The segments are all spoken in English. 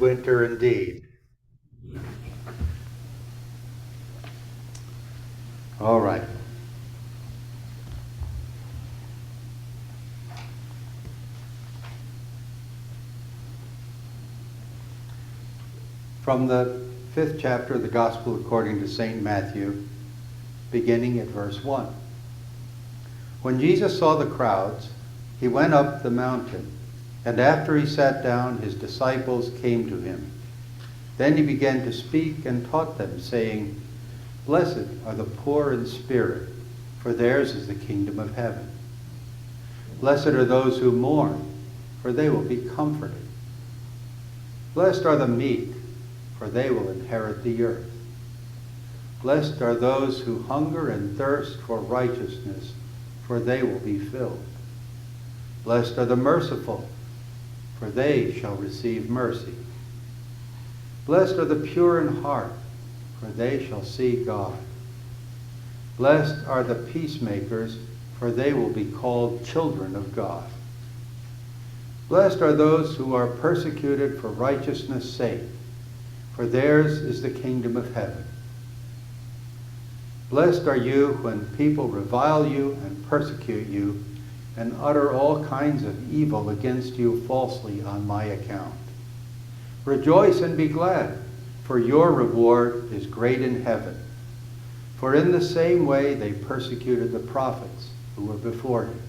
winter indeed. All right. From the 5th chapter of the Gospel according to St. Matthew, beginning at verse 1. When Jesus saw the crowds, he went up the mountain, and after he sat down, his disciples came to him. Then he began to speak and taught them, saying, "Blessed are the poor in spirit, for theirs is the kingdom of heaven. Blessed are those who mourn, for they will be comforted. Blessed are the meek, for they will inherit the earth. Blessed are those who hunger and thirst for righteousness, for they will be filled. Blessed are the merciful, for they shall receive mercy. Blessed are the pure in heart, for they shall see God. Blessed are the peacemakers, for they will be called children of God. Blessed are those who are persecuted for righteousness' sake, for theirs is the kingdom of heaven. Blessed are you when people revile you and persecute you and utter all kinds of evil against you falsely on my account. Rejoice and be glad, for your reward is great in heaven. For in the same way they persecuted the prophets who were before you."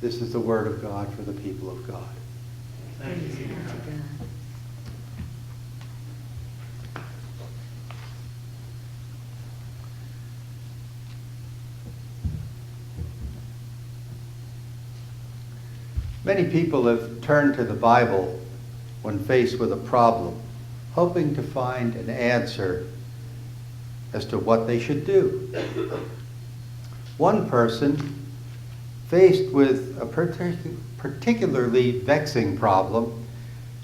This is the word of God for the people of God. Thanks be to God. Many people have turned to the Bible when faced with a problem, hoping to find an answer as to what they should do. One person, faced with a particularly vexing problem,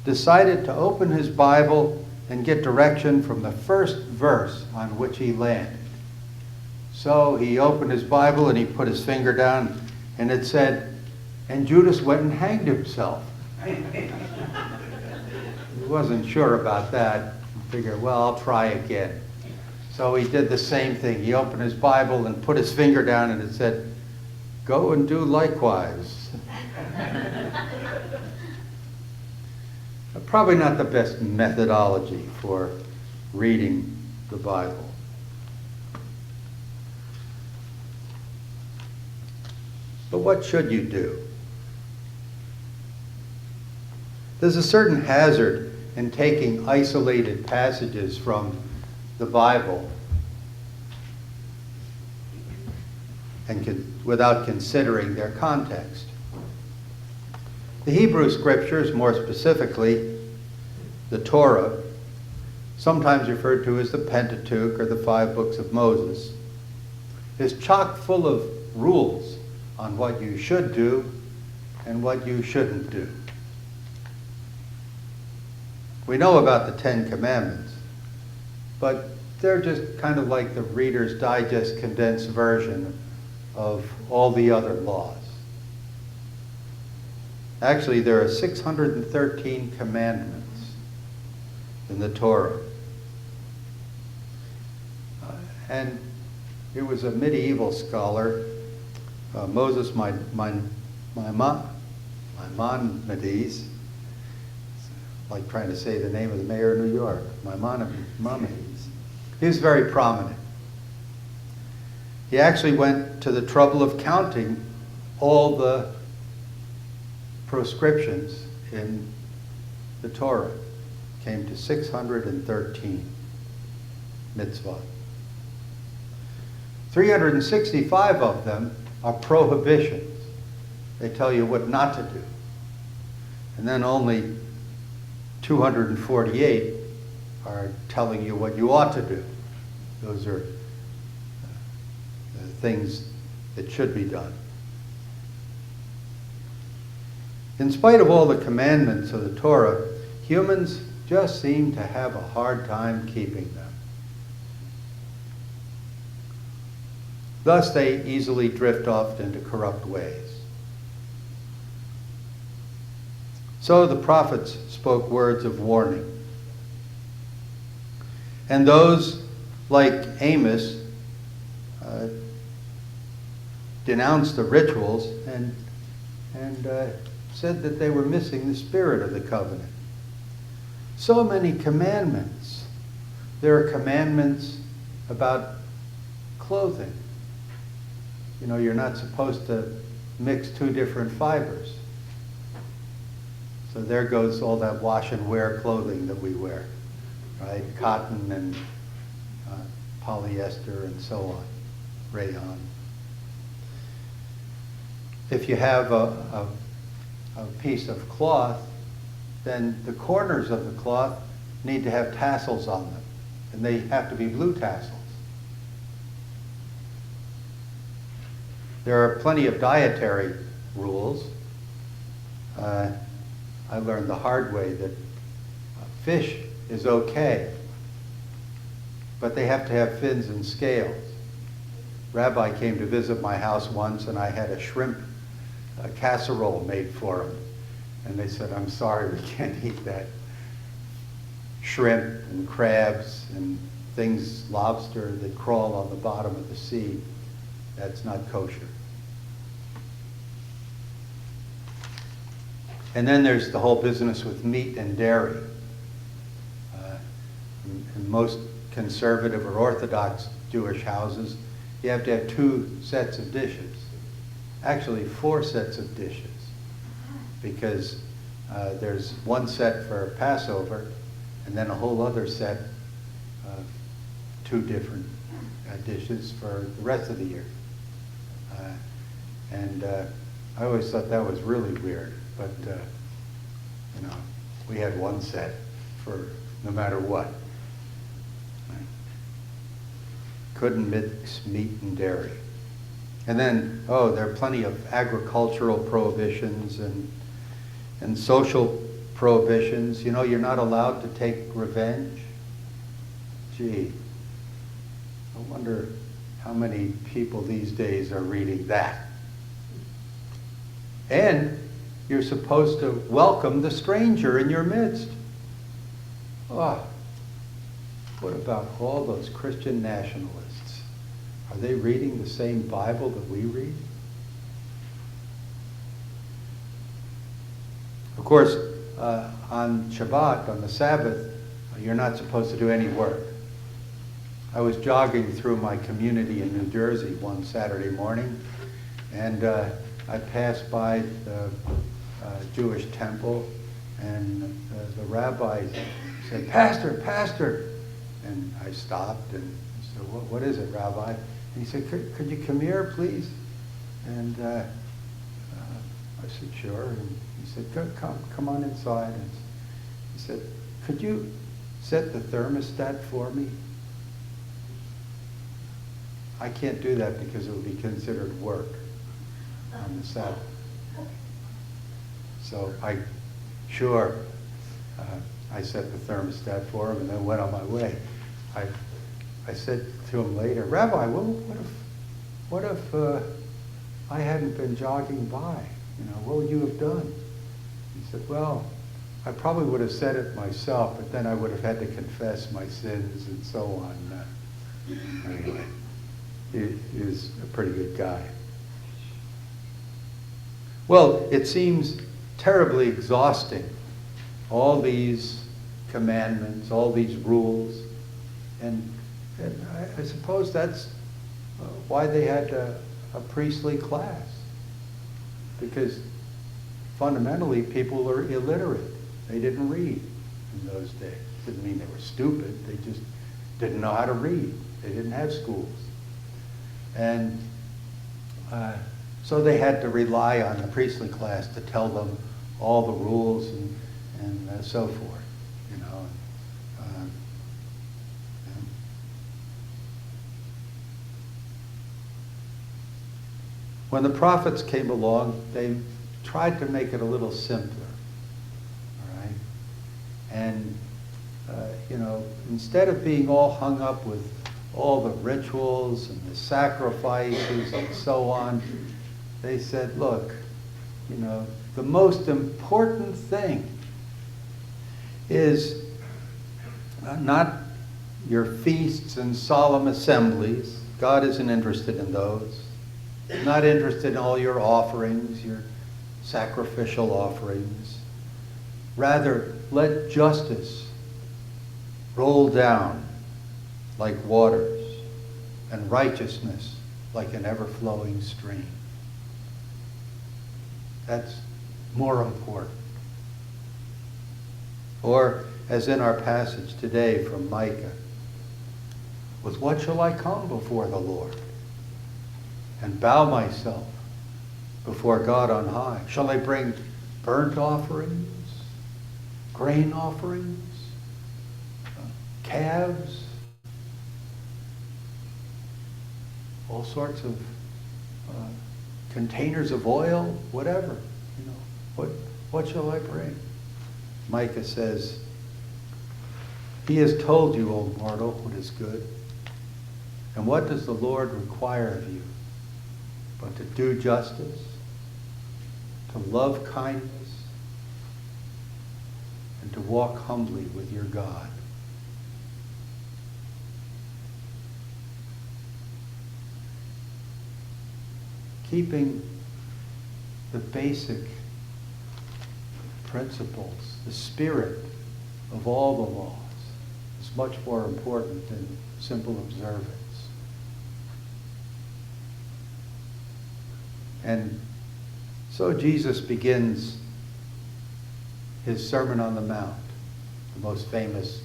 decided to open his Bible and get direction from the first verse on which he landed. So he opened his Bible and he put his finger down, and it said, "And Judas went and hanged himself." He wasn't sure about that. He figured, well, I'll try again. So he did the same thing. He opened his Bible and put his finger down, and it said, "Go and do likewise." Probably not the best methodology for reading the Bible. But what should you do? There's a certain hazard in taking isolated passages from the Bible and without considering their context. The Hebrew Scriptures, more specifically the Torah, sometimes referred to as the Pentateuch or the 5 books of Moses, is chock full of rules on what you should do and what you shouldn't do. We know about the 10 Commandments, but they're just kind of like the Reader's Digest condensed version of all the other laws. Actually, there are 613 commandments in the Torah. And it was a medieval scholar, Moses Maimonides, like trying to say the name of the mayor of New York, Maimonides. He was very prominent. He actually went to the trouble of counting all the proscriptions in the Torah. Came to 613 mitzvot. 365 of them are prohibitions. They tell you what not to do. And then only 248 are telling you what you ought to do. Those are things that should be done. In spite of all the commandments of the Torah, humans just seem to have a hard time keeping them. Thus, they easily drift off into corrupt ways. So the prophets spoke words of warning. And those like Amos denounced the rituals and said that they were missing the spirit of the covenant. So many commandments. There are commandments about clothing. You know, you're not supposed to mix two different fibers. So there goes all that wash and wear clothing that we wear, right? Cotton and polyester and so on, rayon. If you have a piece of cloth, then the corners of the cloth need to have tassels on them, and they have to be blue tassels. There are plenty of dietary rules. I learned the hard way that fish is okay, but they have to have fins and scales. Rabbi came to visit my house once, and I had a shrimp casserole made for him. And they said, "I'm sorry, we can't eat that. Shrimp and crabs and things, lobster that crawl on the bottom of the sea, that's not kosher." And then there's the whole business with meat and dairy. In most conservative or Orthodox Jewish houses, you have to have 2 sets of dishes. Actually, 4 sets of dishes. Because there's one set for Passover, and then a whole other set of 2 different dishes for the rest of the year. I always thought that was really weird, but you know, we had one set for no matter what. Couldn't mix meat and dairy. And then, there are plenty of agricultural prohibitions and social prohibitions. You know, you're not allowed to take revenge. Gee, I wonder how many people these days are reading that. And you're supposed to welcome the stranger in your midst. Oh, what about all those Christian nationalists? Are they reading the same Bible that we read? Of course, on Shabbat, on the Sabbath, you're not supposed to do any work. I was jogging through my community in New Jersey one Saturday morning, and I passed by the Jewish temple, and the rabbi said, Pastor. And I stopped and said, what is it, Rabbi? And he said, could you come here, please? And I said, sure. And he said, come on inside. And he said, could you set the thermostat for me? I can't do that because it would be considered work on the Sabbath. So I set the thermostat for him and then went on my way. I said to him later, Rabbi, what if I hadn't been jogging by? You know, what would you have done? He said, well, I probably would have said it myself, but then I would have had to confess my sins and so on. Anyway, he was a pretty good guy. Well, it seems terribly exhausting, all these commandments, all these rules, and I suppose that's why they had a priestly class, because fundamentally people were illiterate. They didn't read in those days. Didn't mean they were stupid, they just didn't know how to read. They didn't have schools. And so they had to rely on the priestly class to tell them all the rules and so forth, you know. When the prophets came along, they tried to make it a little simpler, all right? And, you know, instead of being all hung up with all the rituals and the sacrifices and so on, they said, look, you know, the most important thing is not your feasts and solemn assemblies. God isn't interested in those. He's not interested in all your offerings, your sacrificial offerings. Rather, let justice roll down like waters and righteousness like an ever-flowing stream. That's more important. Or, as in our passage today from Micah, with what shall I come before the Lord and bow myself before God on high? Shall I bring burnt offerings, grain offerings, calves, all sorts of containers of oil, whatever? What shall I bring? Micah says, He has told you, O mortal, what is good. And what does the Lord require of you? But to do justice, to love kindness, and to walk humbly with your God. Keeping the basic principles, the spirit of all the laws is much more important than simple observance. And so Jesus begins his Sermon on the Mount, the most famous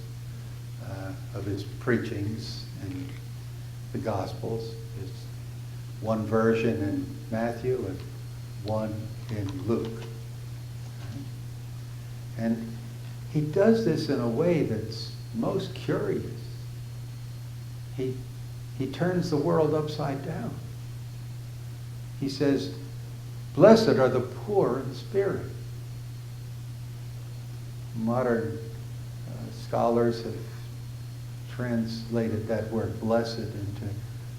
of his preachings in the Gospels. It's one version in Matthew and one in Luke. And he does this in a way that's most curious. He turns the world upside down. He says, blessed are the poor in spirit. Modern scholars have translated that word blessed into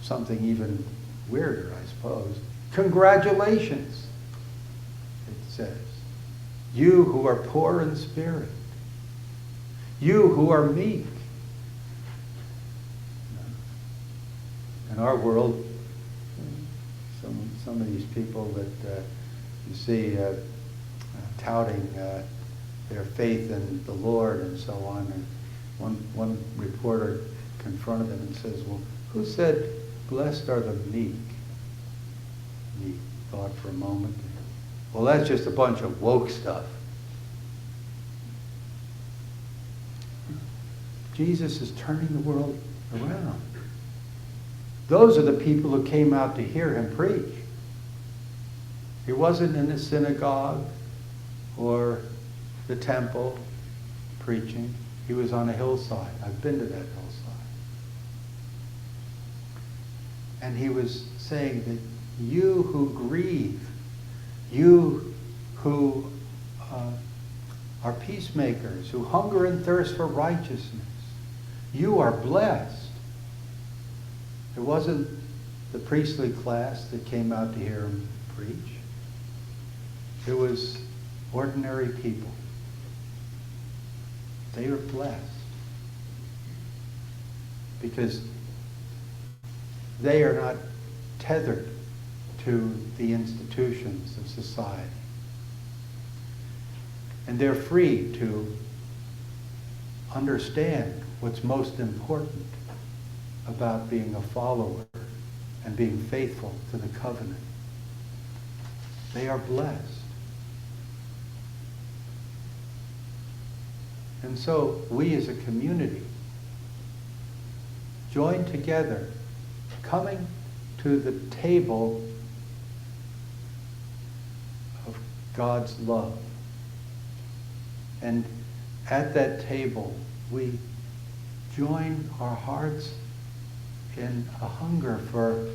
something even weirder, I suppose. Congratulations, it says. You who are poor in spirit. You who are meek. In our world, some of these people that you see touting their faith in the Lord and so on, and one reporter confronted them and says, well, who said, blessed are the meek? And he thought for a moment. Well, that's just a bunch of woke stuff. Jesus is turning the world around. Those are the people who came out to hear him preach. He wasn't in the synagogue or the temple preaching. He was on a hillside. I've been to that hillside. And he was saying that you who grieve, you who are peacemakers, who hunger and thirst for righteousness, you are blessed. It wasn't the priestly class that came out to hear him preach. It was ordinary people. They are blessed because they are not tethered to the institutions of society. And they're free to understand what's most important about being a follower and being faithful to the covenant. They are blessed. And so we as a community join together, coming to the table of God's love. And at that table, we join our hearts in a hunger for